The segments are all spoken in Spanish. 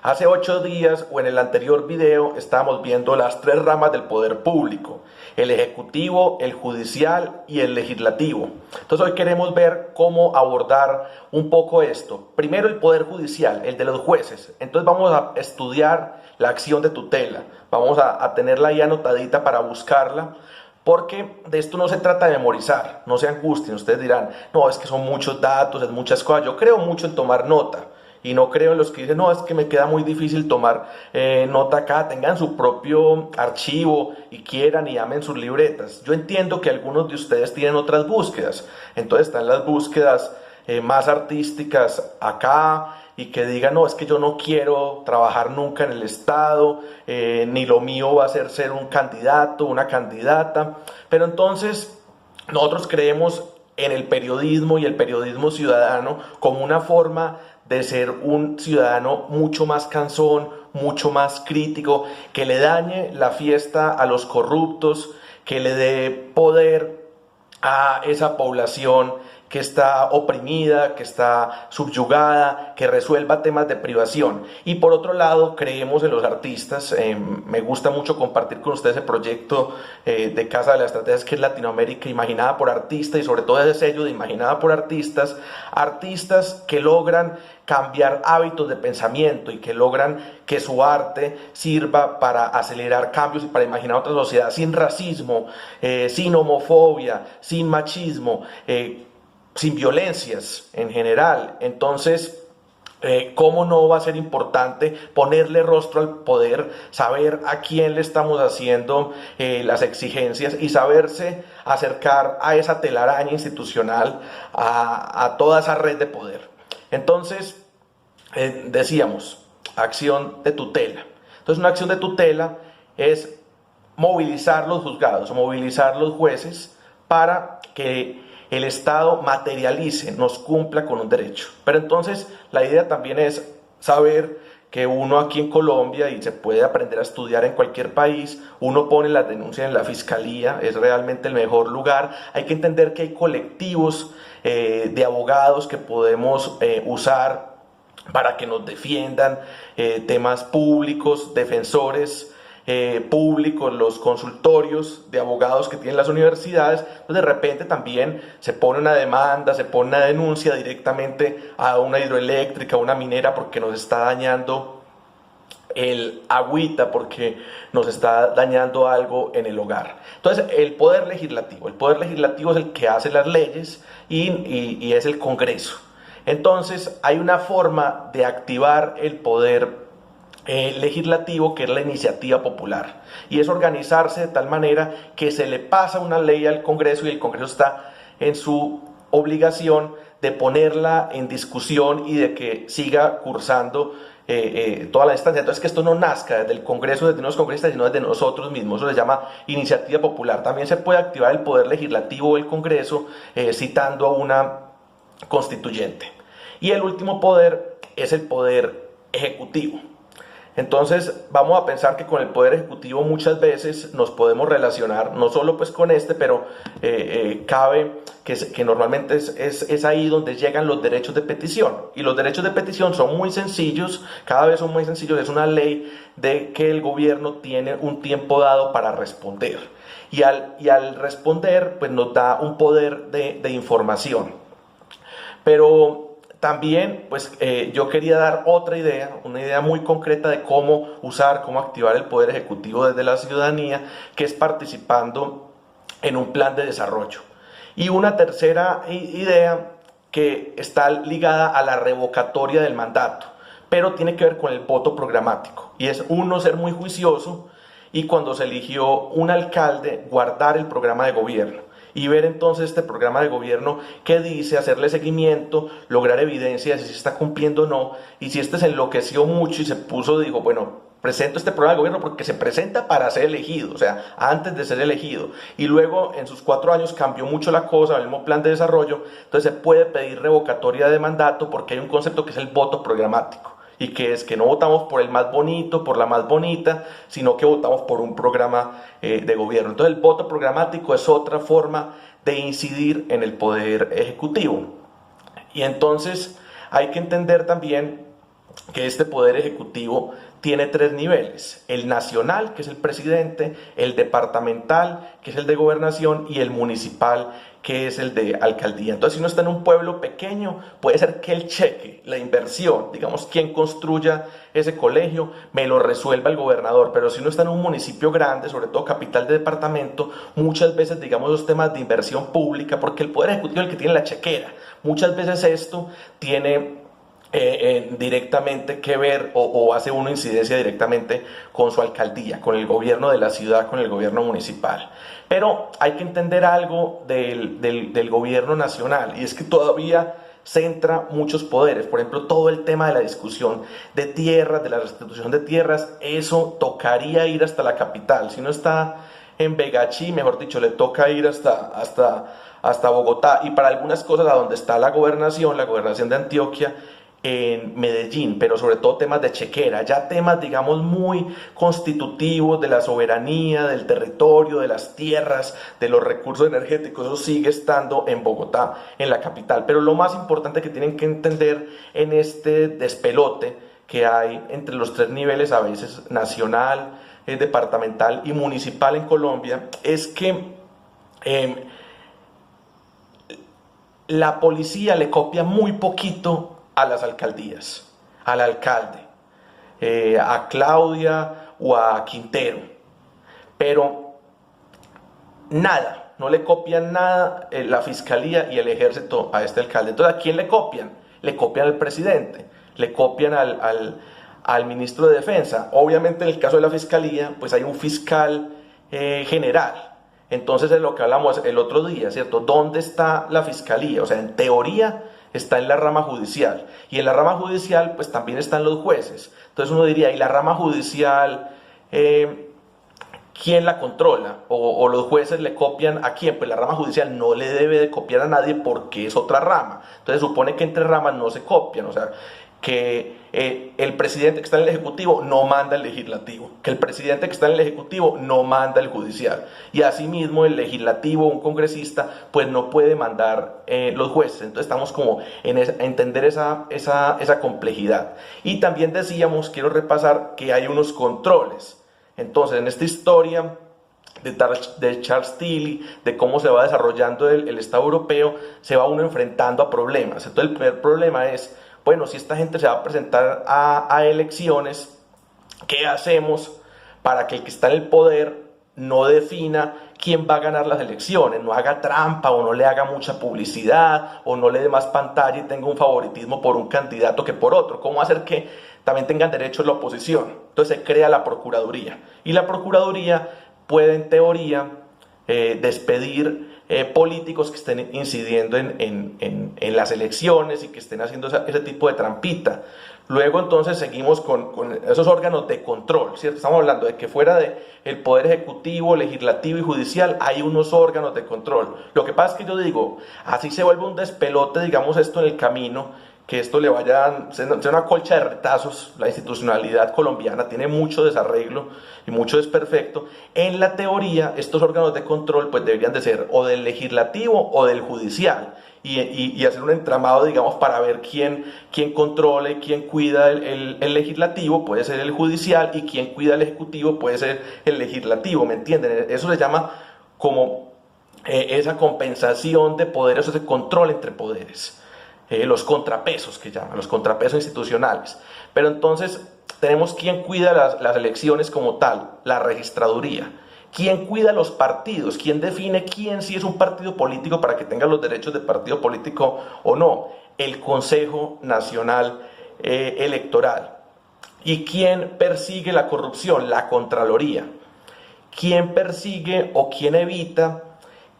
Hace 8 días o en el anterior video estábamos viendo las 3 ramas del poder público: el ejecutivo, el judicial y el legislativo. Entonces hoy queremos ver cómo abordar un poco esto. Primero, el poder judicial, el de los jueces. Entonces vamos a estudiar la acción de tutela. Vamos a tenerla ahí anotadita para buscarla, porque de esto no se trata de memorizar. No se angustien. Ustedes dirán, no, es que son muchos datos, es muchas cosas. Yo creo mucho en tomar nota. Y no creo en los que dicen, no, es que me queda muy difícil tomar nota acá. Tengan su propio archivo y quieran y amen sus libretas. Yo entiendo que algunos de ustedes tienen otras búsquedas. Entonces están las búsquedas más artísticas acá, y que digan, no, es que yo no quiero trabajar nunca en el Estado, ni lo mío va a ser un candidato, una candidata. Pero entonces nosotros creemos en el periodismo y el periodismo ciudadano como una forma de ser un ciudadano mucho más cansón, mucho más crítico, que le dañe la fiesta a los corruptos, que le dé poder a esa población que está oprimida, que está subyugada, que resuelva temas de privación. Y por otro lado, creemos en los artistas. Me gusta mucho compartir con ustedes el proyecto de Casa de las Estrategias, que es Latinoamérica imaginada por artistas, y sobre todo ese sello de imaginada por artistas, artistas que logran cambiar hábitos de pensamiento y que logran que su arte sirva para acelerar cambios y para imaginar otra sociedad sin racismo, sin homofobia, sin machismo, sin violencias en general. Entonces, ¿cómo no va a ser importante ponerle rostro al poder, saber a quién le estamos haciendo las exigencias y saberse acercar a esa telaraña institucional, a toda esa red de poder? Entonces, decíamos, acción de tutela. Entonces, una acción de tutela es movilizar los juzgados, movilizar los jueces para que el Estado materialice, nos cumpla con un derecho. Pero entonces la idea también es saber que uno aquí en Colombia, y se puede aprender a estudiar en cualquier país, uno pone las denuncias en la fiscalía, es realmente el mejor lugar. Hay que entender que hay colectivos de abogados que podemos usar para que nos defiendan, temas públicos, defensores públicos, los consultorios de abogados que tienen las universidades. Entonces de repente también se pone una demanda, se pone una denuncia directamente a una hidroeléctrica, a una minera, porque nos está dañando el agüita, porque nos está dañando algo en el hogar. Entonces el poder legislativo es el que hace las leyes y es el Congreso. Entonces hay una forma de activar el poder legislativo, que es la iniciativa popular, y es organizarse de tal manera que se le pasa una ley al Congreso, y el Congreso está en su obligación de ponerla en discusión y de que siga cursando toda la instancia. Entonces, que esto no nazca desde el Congreso, desde unos congresistas, sino desde nosotros mismos. Eso se llama iniciativa popular. También se puede activar el poder legislativo del Congreso citando a una constituyente. Y el último poder es el poder ejecutivo. Entonces vamos a pensar que con el poder ejecutivo muchas veces nos podemos relacionar, no solo pues con pero cabe que normalmente es ahí donde llegan los derechos de petición. Y los derechos de petición son muy sencillos, cada vez son muy sencillos. Es una ley de que el gobierno tiene un tiempo dado para responder. Y al responder, pues nos da un poder de información. Pero también, pues yo quería dar otra idea, una idea muy concreta de cómo usar, cómo activar el poder ejecutivo desde la ciudadanía, que es participando en un plan de desarrollo. Y una tercera idea que está ligada a la revocatoria del mandato, pero tiene que ver con el voto programático. Y es uno, ser muy juicioso, y cuando se eligió un alcalde, guardar el programa de gobierno. Y ver entonces este programa de gobierno qué dice, hacerle seguimiento, lograr evidencia de si se está cumpliendo o no. Y si este se enloqueció mucho y se puso, dijo, bueno, presento este programa de gobierno porque se presenta para ser elegido, o sea, antes de ser elegido. Y luego en sus 4 años cambió mucho la cosa, el mismo plan de desarrollo. Entonces se puede pedir revocatoria de mandato, porque hay un concepto que es el voto programático. Y que es que no votamos por el más bonito, por la más bonita, sino que votamos por un programa de gobierno. Entonces el voto programático es otra forma de incidir en el poder ejecutivo. Y entonces hay que entender también que este poder ejecutivo tiene tres niveles: el nacional, que es el presidente; el departamental, que es el de gobernación; y el municipal, que es el de alcaldía. Entonces, si uno está en un pueblo pequeño, puede ser que el cheque, la inversión, digamos, quien construya ese colegio, me lo resuelva el gobernador. Pero si uno está en un municipio grande, sobre todo capital de departamento, muchas veces, digamos, los temas de inversión pública, porque el poder ejecutivo es el que tiene la chequera, muchas veces esto tiene directamente que ver, o hace una incidencia directamente con su alcaldía, con el gobierno de la ciudad, con el gobierno municipal. Pero hay que entender algo del gobierno nacional, y es que todavía centra muchos poderes. Por ejemplo, todo el tema de la discusión de tierras, de la restitución de tierras, eso tocaría ir hasta la capital. Si uno está en Begachí, mejor dicho, le toca ir hasta Bogotá, y para algunas cosas a donde está la gobernación de Antioquia, en Medellín, pero sobre todo temas de chequera, ya temas, digamos, muy constitutivos de la soberanía, del territorio, de las tierras, de los recursos energéticos. Eso sigue estando en Bogotá, en la capital. Pero lo más importante que tienen que entender en este despelote que hay entre los tres niveles, a veces nacional, departamental y municipal en Colombia, es que la policía le copia muy poquito a las alcaldías, al alcalde, a Claudia o a Quintero, pero nada, no le copian nada la fiscalía y el ejército a este alcalde. Entonces, ¿a quién le copian? Le copian al presidente, le copian al ministro de Defensa. Obviamente, en el caso de la fiscalía, pues hay un fiscal general. Entonces, es lo que hablamos el otro día, ¿cierto? ¿Dónde está la fiscalía? O sea, en teoría está en la rama judicial, y en la rama judicial pues también están los jueces. Entonces uno diría, ¿y la rama judicial quién la controla? O los jueces le copian a quién? Pues la rama judicial no le debe de copiar a nadie porque es otra rama. Entonces supone que entre ramas no se copian, o sea, que el presidente que está en el Ejecutivo no manda el Legislativo, que el presidente que está en el Ejecutivo no manda el Judicial, y asimismo el Legislativo, un congresista, pues no puede mandar los jueces. Entonces estamos como en entender esa complejidad. Y también decíamos, quiero repasar, que hay unos controles. Entonces, en esta historia de Charles Tilly, de cómo se va desarrollando el Estado europeo, se va uno enfrentando a problemas. Entonces el primer problema es, bueno, si esta gente se va a presentar a elecciones, ¿qué hacemos para que el que está en el poder no defina quién va a ganar las elecciones, no haga trampa o no le haga mucha publicidad o no le dé más pantalla y tenga un favoritismo por un candidato que por otro? ¿Cómo hacer que también tengan derechos la oposición? Entonces se crea la Procuraduría, y la Procuraduría puede, en teoría, despedir políticos que estén incidiendo en las elecciones y que estén haciendo ese tipo de trampita. Luego entonces seguimos con esos órganos de control, ¿cierto? Estamos hablando de que fuera del poder ejecutivo, legislativo y judicial hay unos órganos de control. Lo que pasa es que yo digo, así se vuelve un despelote, digamos, esto en el camino, que esto le vaya a ser una colcha de retazos. La institucionalidad colombiana tiene mucho desarreglo y mucho desperfecto. En la teoría, estos órganos de control pues deberían de ser o del legislativo o del judicial, y hacer un entramado, digamos, para ver quién controla y quién cuida el legislativo, puede ser el judicial, y quién cuida el ejecutivo, puede ser el legislativo, ¿me entienden? Eso se llama como esa compensación de poderes, ese control entre poderes. Los contrapesos, que llaman, los contrapesos institucionales. Pero entonces tenemos quién cuida las elecciones como tal, la registraduría. ¿Quién cuida los partidos? ¿Quién define quién sí es un partido político para que tenga los derechos de partido político o no? El Consejo Nacional Electoral. ¿Y quién persigue la corrupción? La Contraloría. ¿Quién persigue o quién evita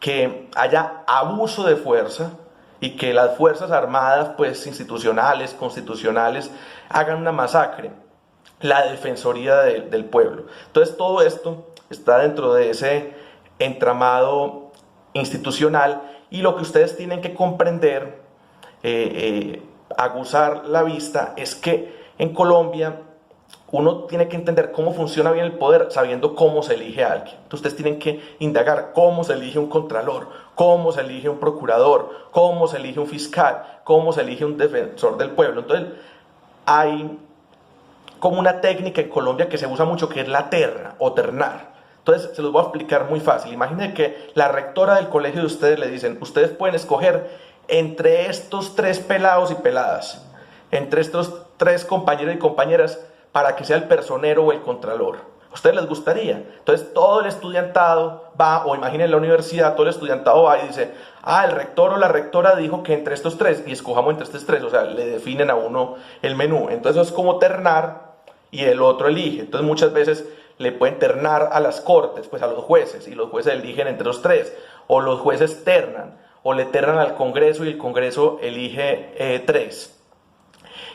que haya abuso de fuerza y que las Fuerzas Armadas, pues institucionales, constitucionales, hagan una masacre? La Defensoría del Pueblo. Entonces todo esto está dentro de ese entramado institucional, y lo que ustedes tienen que comprender, aguzar la vista, es que en Colombia uno tiene que entender cómo funciona bien el poder sabiendo cómo se elige a alguien. Entonces ustedes tienen que indagar cómo se elige un contralor, cómo se elige un procurador, cómo se elige un fiscal, cómo se elige un defensor del pueblo. Entonces hay como una técnica en Colombia que se usa mucho, que es la terna o ternar. Entonces, se los voy a explicar muy fácil. Imaginen que la rectora del colegio de ustedes le dicen, ustedes pueden escoger entre estos 3 pelados y peladas, entre estos 3 compañeros y compañeras, para que sea el personero o el contralor. ¿A ustedes les gustaría? Entonces, todo el estudiantado va, o imaginen la universidad, todo el estudiantado va y dice, el rector o la rectora dijo que entre estos 3, y escojamos entre estos 3, o sea, le definen a uno el menú. Entonces, eso es como ternar, y el otro elige. Entonces, muchas veces le pueden ternar a las cortes, pues a los jueces, y los jueces eligen entre los 3, o los jueces ternan, o le ternan al Congreso y el Congreso elige 3.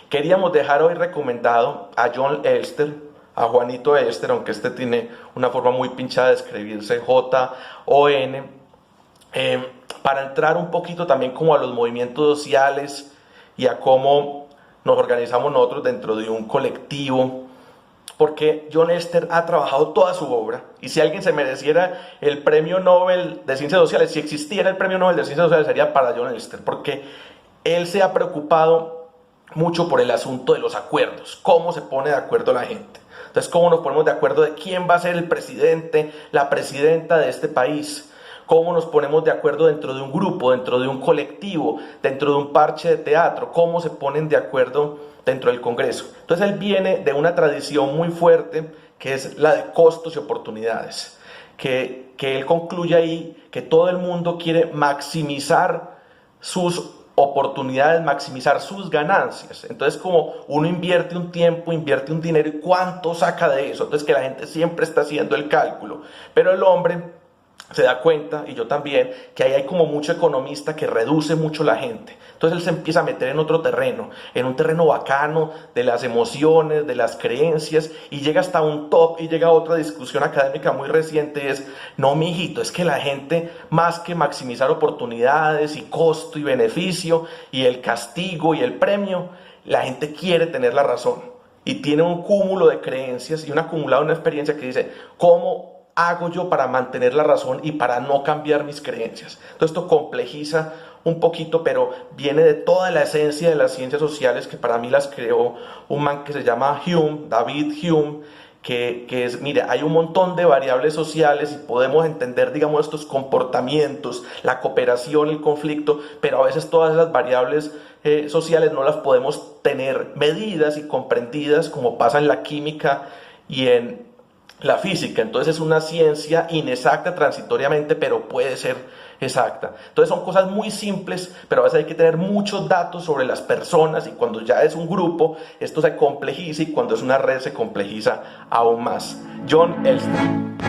Queríamos dejar hoy recomendado a Jon Elster, a Juanito Elster, aunque este tiene una forma muy pinchada de escribirse J-O-N, para entrar un poquito también como a los movimientos sociales y a cómo nos organizamos nosotros dentro de un colectivo, porque Jon Elster ha trabajado toda su obra, y si alguien se mereciera el premio Nobel de Ciencias Sociales, si existiera el premio Nobel de Ciencias Sociales, sería para Jon Elster, porque él se ha preocupado mucho por el asunto de los acuerdos, cómo se pone de acuerdo la gente. Entonces, cómo nos ponemos de acuerdo de quién va a ser el presidente, la presidenta de este país, cómo nos ponemos de acuerdo dentro de un grupo, dentro de un colectivo, dentro de un parche de teatro, cómo se ponen de acuerdo dentro del Congreso. Entonces, él viene de una tradición muy fuerte, que es la de costos y oportunidades, que él concluye ahí que todo el mundo quiere maximizar sus oportunidades, maximizar sus ganancias. Entonces, como uno invierte un tiempo, invierte un dinero, ¿y cuánto saca de eso? Entonces, que la gente siempre está haciendo el cálculo, pero el hombre se da cuenta, y yo también, que ahí hay como mucho economista que reduce mucho la gente. Entonces él se empieza a meter en otro terreno, en un terreno bacano de las emociones, de las creencias, y llega hasta un top, y llega a otra discusión académica muy reciente, es, no, mijito, es que la gente, más que maximizar oportunidades y costo y beneficio, y el castigo y el premio, la gente quiere tener la razón, y tiene un cúmulo de creencias y un acumulado, una experiencia que dice, ¿cómo hago yo para mantener la razón y para no cambiar mis creencias? Entonces esto complejiza un poquito, pero viene de toda la esencia de las ciencias sociales, que para mí las creó un man que se llama Hume, David Hume, que es, mire, hay un montón de variables sociales y podemos entender, digamos, estos comportamientos, la cooperación, el conflicto, pero a veces todas esas variables sociales no las podemos tener medidas y comprendidas como pasa en la química y en la física. Entonces es una ciencia inexacta transitoriamente, pero puede ser exacta. Entonces son cosas muy simples, pero a veces hay que tener muchos datos sobre las personas, y cuando ya es un grupo, esto se complejiza, y cuando es una red se complejiza aún más. Jon Elster.